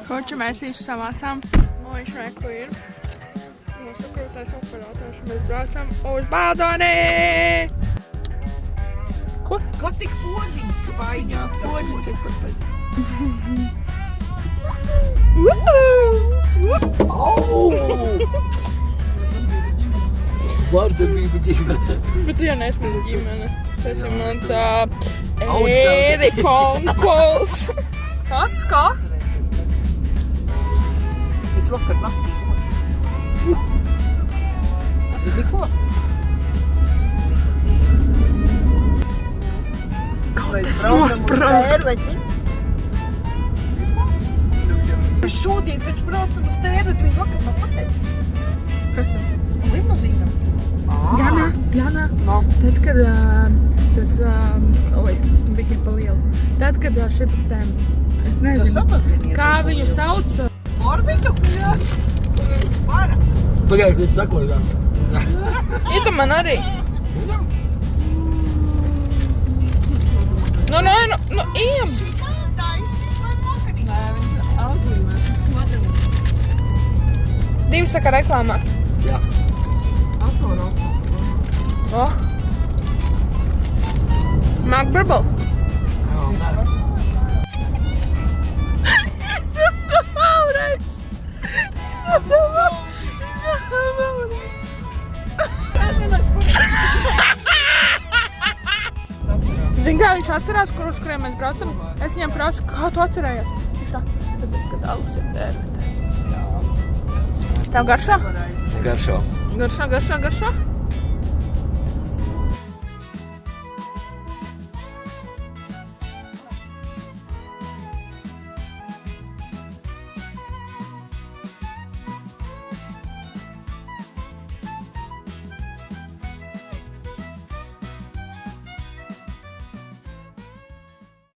Koči mēs īsti savācām. Viņš neko ir. Mūsu krūtais operators. Mēs braucam uz Baldoni! Kur? Ko tik podziņas spaidīt? Jā, podziņas ir pat paļ. Vārdarbība ģimene. Bet jau nespēju ģimene. Tas ir mans ērikonkols. Kas? Es vakar naktī nosmēju. Zini ko? Tas nosprāgt. Mēs šodien taču braucam uz tērvet, viņi vakar man pateica. Kas ir? Limuzīnam. Jānā. Tad, kad tas, bija pa lielu. Tad, kad šitas tēm, es nezinu, kā viņu sauc. Orbika? Jā. Vara. Pagājiet, es sakoju, jā. Ita man arī. Nu, ejam. Tā iztīmē mokanī. Nē, viņš autīmēs, viņš smadami. Divi saka reklāmā. Jā. Atoro. McBurble. Jā, nē. Vēlreiz. Zini, kā viņš atcerās, uz kuriem mēs braucam? Es viņam prasu, kā tu atcerējies? Viņš tā, tāpēc, kad alus ir tērvetē. Tev garšo? Garšo. Garšo?